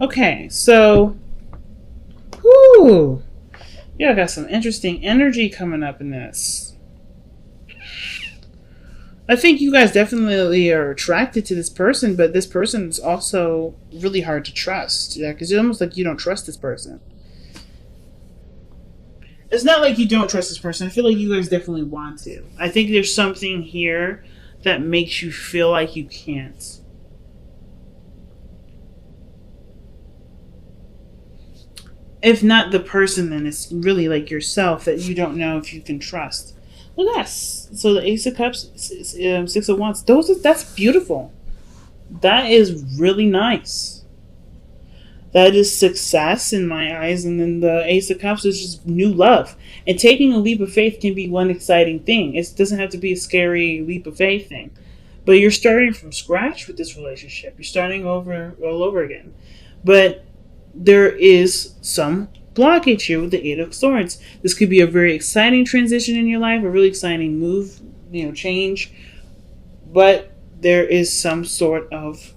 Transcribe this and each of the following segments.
Okay, so, whoo, yeah, I got some interesting energy coming up in this. I think you guys definitely are attracted to this person, but this person is also really hard to trust. Yeah, because it's almost like you don't trust this person. It's not like you don't trust this person. I feel like you guys definitely want to. I think there's something here that makes you feel like you can't. If not the person, then it's really like yourself that you don't know if you can trust. Look at that. So the Ace of Cups, Six of Wands. That's beautiful. That is really nice. That is success in my eyes, and then the Ace of Cups is just new love. And taking a leap of faith can be one exciting thing. It doesn't have to be a scary leap of faith thing, but you're starting from scratch with this relationship. You're starting over all over again, but there is some blockage here with the Eight of Swords. This could be a very exciting transition in your life, a really exciting move, change, but there is some sort of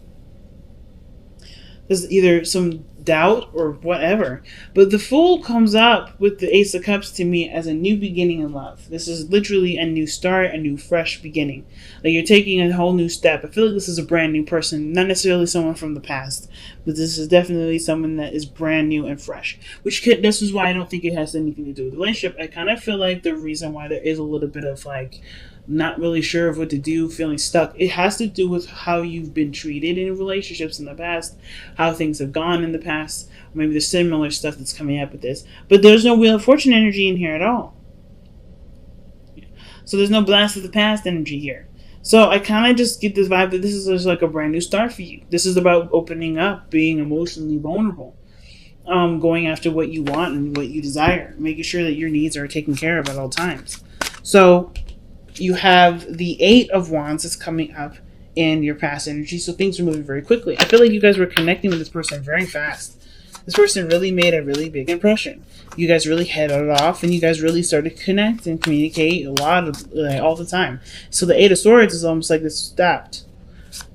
there's either some doubt or whatever. But the Fool comes up with the Ace of Cups to me as a new beginning in love. This is literally a new start, a new fresh beginning. Like you're taking a whole new step. I feel like this is a brand new person, not necessarily someone from the past, but this is definitely someone that is brand new and fresh. This is why I don't think it has anything to do with the relationship. I kind of feel like the reason why there is a little bit of like not really sure of what to do, feeling stuck. It has to do with how you've been treated in relationships in the past, how things have gone in the past. Maybe there's similar stuff that's coming up with this. But there's no Wheel of Fortune energy in here at all. So there's no Blast of the Past energy here. So I kind of just get this vibe that this is just like a brand new start for you. This is about opening up, being emotionally vulnerable. Going after what you want and what you desire. Making sure that your needs are taken care of at all times. So you have the Eight of Wands that's coming up in your past energy, so things are moving very quickly. I feel like you guys were connecting with this person very fast. This person really made a really big impression. You guys really hit it off, and you guys really started to connect and communicate a lot of all the time. So the Eight of Swords is almost like this stopped.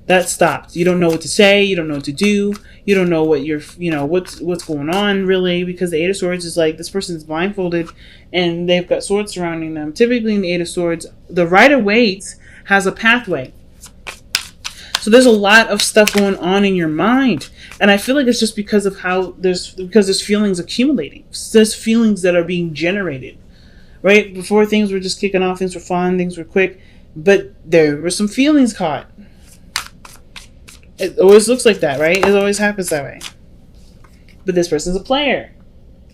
That stopped. You don't know what to say. You don't know what to do. You don't know what what's going on really, because the Eight of Swords is like this person's blindfolded and they've got swords surrounding them. Typically in the Eight of Swords, the Rider-Waite has a pathway. So there's a lot of stuff going on in your mind. And I feel like it's just because of because there's feelings accumulating. There's feelings that are being generated. Right? Before things were just kicking off, things were fun, things were quick. But there were some feelings caught. It always looks like that, right? It always happens that way. But this person's a player.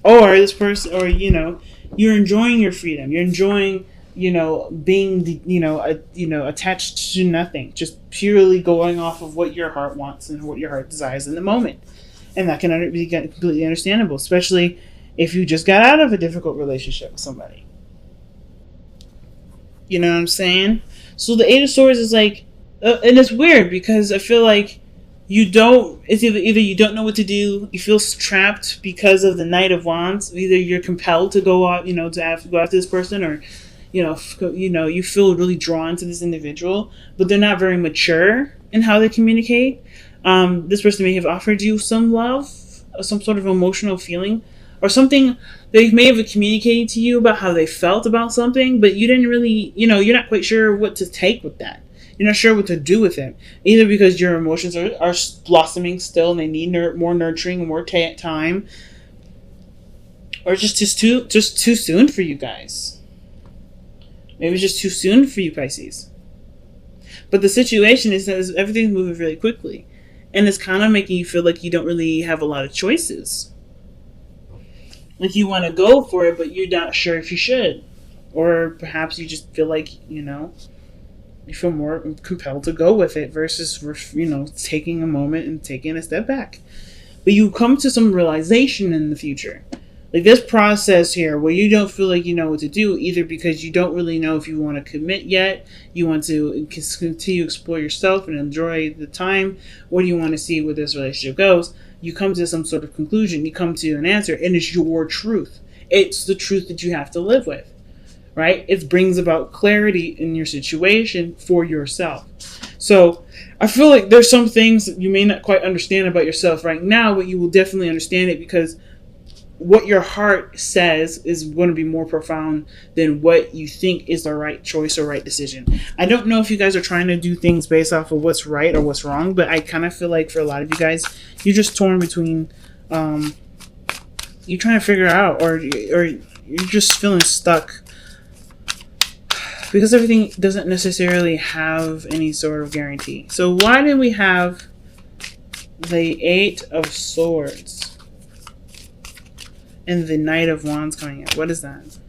Or this person, or, you're enjoying your freedom. You're enjoying, being, attached to nothing. Just purely going off of what your heart wants and what your heart desires in the moment. And that can be completely understandable, especially if you just got out of a difficult relationship with somebody. You know what I'm saying? So the Eight of Swords is like, and it's weird because I feel like it's either you don't know what to do, you feel trapped because of the Knight of Wands. Either you're compelled to go out, to have to go after this person, or, you feel really drawn to this individual, but they're not very mature in how they communicate. This person may have offered you some love, some sort of emotional feeling, or something. They may have communicated to you about how they felt about something, but you didn't really, you're not quite sure what to take with that. You're not sure what to do with it. Either because your emotions are blossoming still and they need more nurturing, more time, or just too soon for you guys. Maybe it's just too soon for you, Pisces. But the situation is that everything's moving really quickly, and it's kind of making you feel like you don't really have a lot of choices. Like you want to go for it, but you're not sure if you should. Or perhaps you just feel like, you feel more compelled to go with it versus, taking a moment and taking a step back. But you come to some realization in the future. Like this process here where you don't feel like you know what to do, either because you don't really know if you want to commit yet, you want to continue to explore yourself and enjoy the time, or do you want to see where this relationship goes. You come to some sort of conclusion, you come to an answer, and it's your truth. It's the truth that you have to live with. Right? It brings about clarity in your situation for yourself. So I feel like there's some things that you may not quite understand about yourself right now, but you will definitely understand it because what your heart says is going to be more profound than what you think is the right choice or right decision. I don't know if you guys are trying to do things based off of what's right or what's wrong, but I kind of feel like for a lot of you guys, you're just torn between, you're trying to figure out, or you're just feeling stuck because everything doesn't necessarily have any sort of guarantee. So why did we have the Eight of Swords and the Knight of Wands coming out? What is that?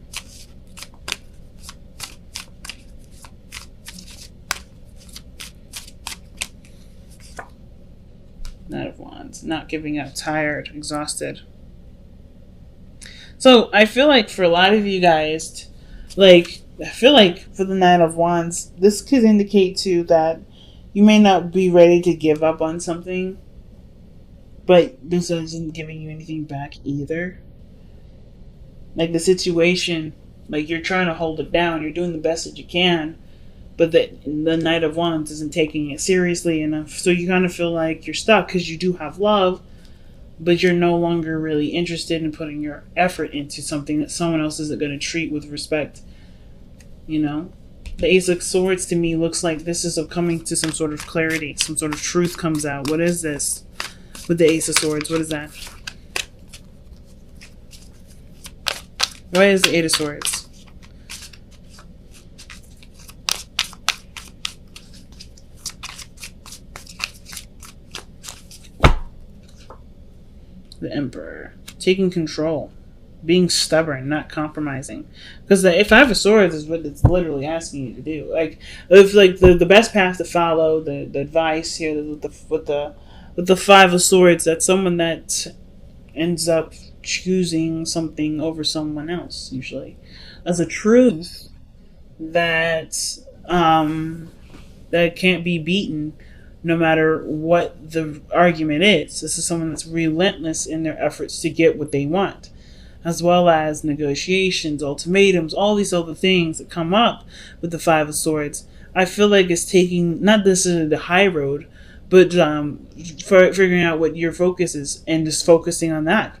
Knight of Wands. Not giving up. Tired. Exhausted. So I feel like for a lot of you guys, like, I feel like for the Knight of Wands, this could indicate too that you may not be ready to give up on something, but this isn't giving you anything back either. Like the situation, like you're trying to hold it down, you're doing the best that you can, but the Knight of Wands isn't taking it seriously enough. So you kind of feel like you're stuck because you do have love, but you're no longer really interested in putting your effort into something that someone else isn't going to treat with respect. You know, the Ace of Swords to me looks like this is coming to some sort of clarity, some sort of truth comes out. What is this with the Ace of Swords? What is that? Why is the Eight of Swords? The Emperor. Taking control. Being stubborn, not compromising. Because the Five of Swords is what it's literally asking you to do. Like, if like the best path to follow, the advice here with the Five of Swords, that's someone that ends up choosing something over someone else, usually. As a truth that that can't be beaten no matter what the argument is. This is someone that's relentless in their efforts to get what they want, as well as negotiations, ultimatums, all these other things that come up with the Five of Swords. I feel like it's taking not necessarily the high road, but for figuring out what your focus is and just focusing on that.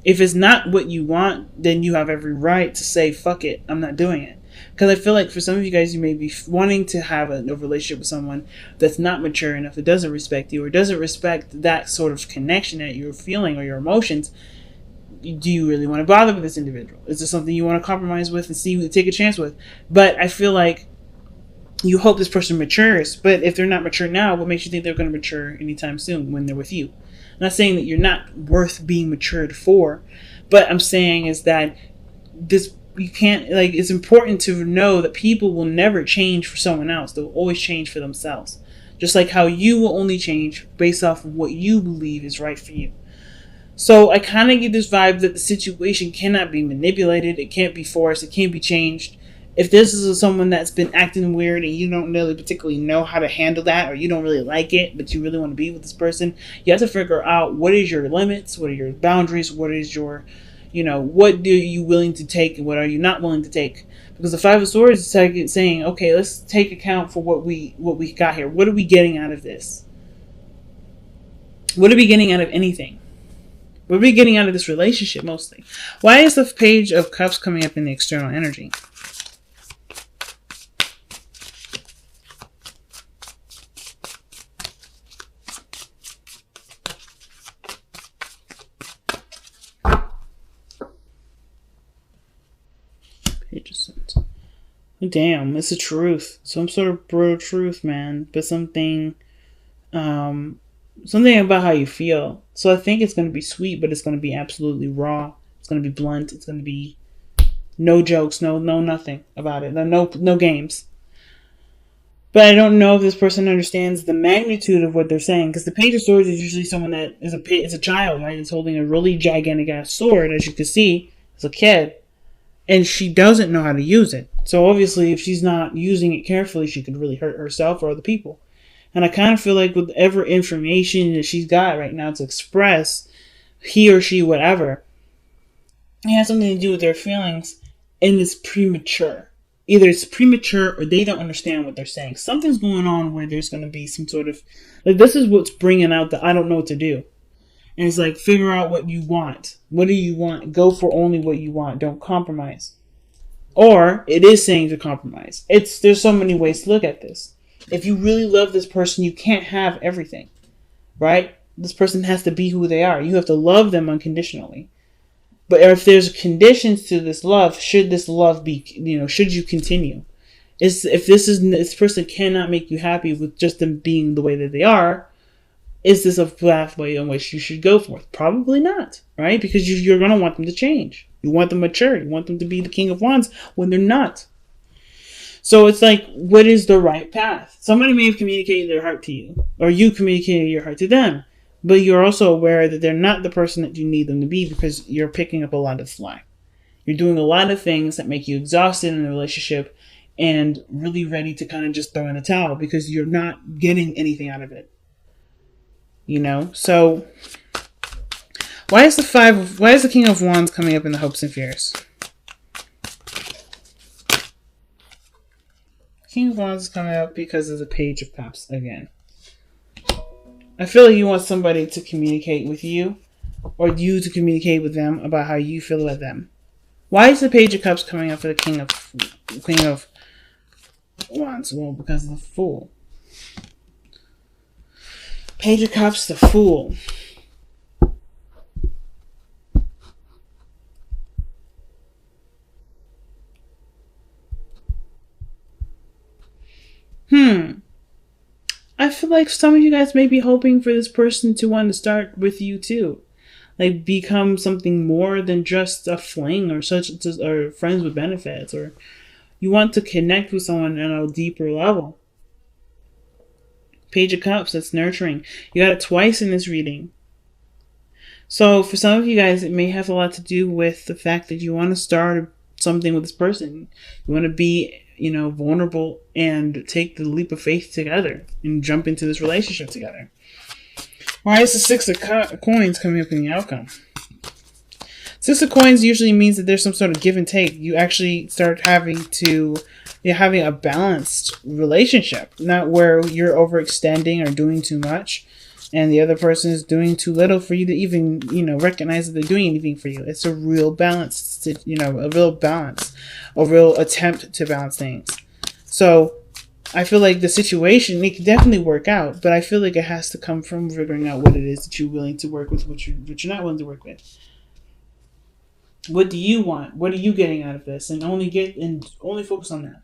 If it's not what you want, then you have every right to say, fuck it, I'm not doing it. Because I feel like for some of you guys, you may be wanting to have a relationship with someone that's not mature enough, that doesn't respect you, or doesn't respect that sort of connection that you're feeling or your emotions. Do you really want to bother with this individual? Is this something you want to compromise with and see, take a chance with? But I feel like you hope this person matures, but if they're not mature now, what makes you think they're going to mature anytime soon when they're with you? I'm not saying that you're not worth being matured for, but I'm saying is that this, you can't, like, it's important to know that people will never change for someone else. They'll always change for themselves. Just like how you will only change based off of what you believe is right for you. So I kind of get this vibe that the situation cannot be manipulated. It can't be forced. It can't be changed. If this is someone that's been acting weird and you don't really particularly know how to handle that, or you don't really like it, but you really want to be with this person, you have to figure out what is your limits, what are your boundaries, what is your, what are you willing to take and what are you not willing to take? Because the Five of Swords is saying, okay, let's take account for what we got here. What are we getting out of this? What are we getting out of anything? What are we getting out of this relationship mostly? Why is the Page of Cups coming up in the external energy? Page of Swords. Damn, it's the truth. Some sort of brutal truth, man. But something about how you feel. So I think it's going to be sweet, but it's going to be absolutely raw. It's going to be blunt. It's going to be no jokes, no nothing about it. No games. But I don't know if this person understands the magnitude of what they're saying, because the Page of Swords is usually someone that is a child, right? It's holding a really gigantic ass sword, as you can see, as a kid, and she doesn't know how to use it. So obviously, if she's not using it carefully, she could really hurt herself or other people. And I kind of feel like with every information that she's got right now to express, he or she, whatever, it has something to do with their feelings, and it's premature. either it's premature or they don't understand what they're saying. Something's going on where there's going to be some sort of, like, this is what's bringing out the I don't know what to do. And it's like, figure out what you want. What do you want? Go for only what you want. Don't compromise. Or it is saying to compromise. There's so many ways to look at this. If you really love this person, you can't have everything, right? This person has to be who they are. You have to love them unconditionally. But if there's conditions to this love, should this love be, should you continue? If this person cannot make you happy with just them being the way that they are, is this a pathway in which you should go for? Probably not, right? Because you're going to want them to change. You want them mature. You want them to be the King of Wands when they're not. So it's like, what is the right path? Somebody may have communicated their heart to you, or you communicated your heart to them, but you're also aware that they're not the person that you need them to be because you're picking up a lot of slack. You're doing a lot of things that make you exhausted in the relationship and really ready to kind of just throw in a towel because you're not getting anything out of it. So why is the King of Wands coming up in the hopes and fears? King of Wands is coming up because of the Page of Cups again. I feel like you want somebody to communicate with you, or you to communicate with them about how you feel about them. Why is the Page of Cups coming up for the King of Wands? Well, because of the Fool. Page of Cups, the Fool. I feel like some of you guys may be hoping for this person to want to start with you too. Like, become something more than just a fling or friends with benefits, or you want to connect with someone on a deeper level. Page of Cups, that's nurturing. You got it twice in this reading. So for some of you guys, it may have a lot to do with the fact that you want to start something with this person. You want to be, vulnerable and take the leap of faith together and jump into this relationship together. Why is the Six of Coins coming up in the outcome? Six of Coins usually means that there's some sort of give and take. You actually start having a balanced relationship, not where you're overextending or doing too much and the other person is doing too little for you to even, recognize that they're doing anything for you. It's a real balance, a real attempt to balance things. So I feel like the situation, it can definitely work out, but I feel like it has to come from figuring out what it is that you're willing to work with, what you're not willing to work with. What do you want? What are you getting out of this? And only focus on that.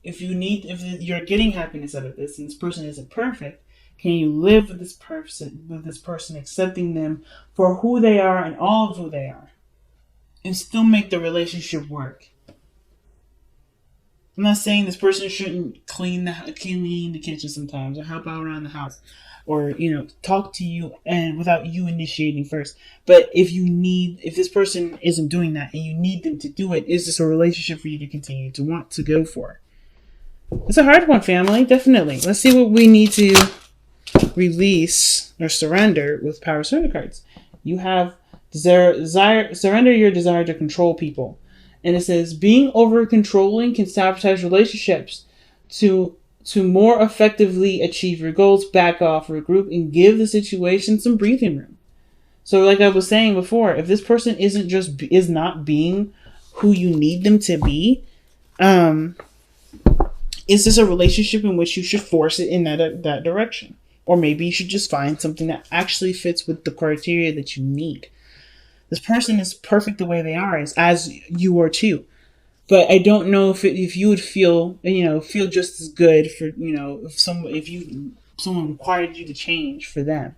If you're getting happiness out of this and this person isn't perfect, can you live with this person, accepting them for who they are and all of who they are, and still make the relationship work? I'm not saying this person shouldn't clean the kitchen sometimes, or help out around the house, or talk to you and without you initiating first. But if this person isn't doing that and you need them to do it, is this a relationship for you to continue to want to go for? It's a hard one, family. Definitely. Let's see what we need to release or surrender with Power Surrender cards. You have surrender your desire to control people. And it says, being over controlling can sabotage relationships. To more effectively achieve your goals, back off, regroup, and give the situation some breathing room. So like I was saying before, if this person is not being who you need them to be, is this a relationship in which you should force it in that direction? Or maybe you should just find something that actually fits with the criteria that you need. This person is perfect the way they are, as you are too. But I don't know if you would feel just as good for, if someone required you to change for them.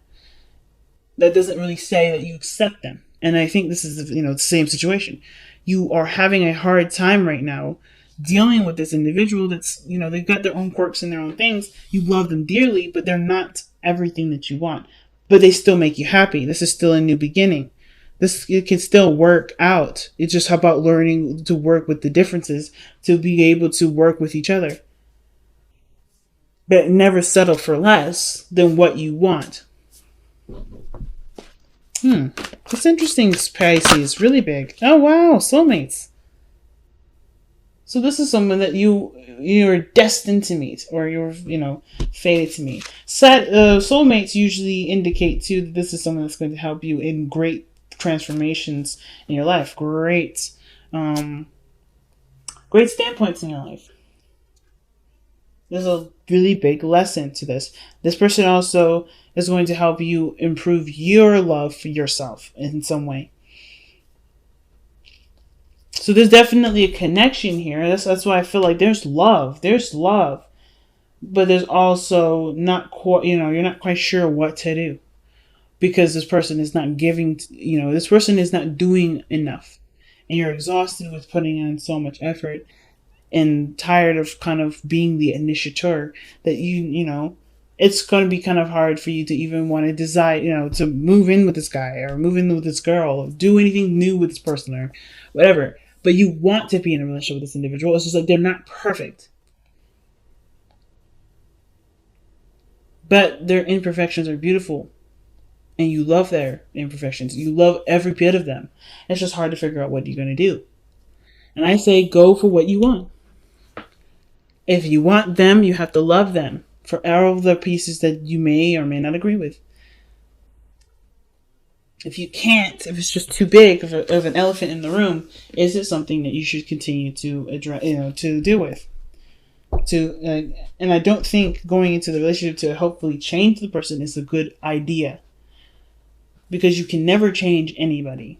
That doesn't really say that you accept them. And I think this is, the same situation. You are having a hard time right now dealing with this individual that's, they've got their own quirks and their own things. You love them dearly, but they're not everything that you want. But they still make you happy. This is still a new beginning. It can still work out. It's just about learning to work with the differences to be able to work with each other. But never settle for less than what you want. It's interesting, Pisces. Really big. Oh, wow. Soulmates. So this is someone that you're destined to meet, or you're fated to meet. Soulmates usually indicate too that this is someone that's going to help you in great transformations in your life, great standpoints in your life. There's a really big lesson to this. This person also is going to help you improve your love for yourself in some way. So there's definitely a connection here. That's why I feel like there's love. There's love. But there's also not quite, you're not quite sure what to do. Because this person is not giving, this person is not doing enough. And you're exhausted with putting in so much effort and tired of kind of being the initiator that it's going to be kind of hard for you to even want to decide, to move in with this guy or move in with this girl or do anything new with this person or whatever. But you want to be in a relationship with this individual. It's just like they're not perfect. But their imperfections are beautiful. And you love their imperfections. You love every bit of them. It's just hard to figure out what you're going to do. And I say go for what you want. If you want them, you have to love them for all of the pieces that you may or may not agree with. If you can't, if it's just too big of an elephant in the room, is it something that you should continue to address, to deal with? And I don't think going into the relationship to hopefully change the person is a good idea. Because you can never change anybody.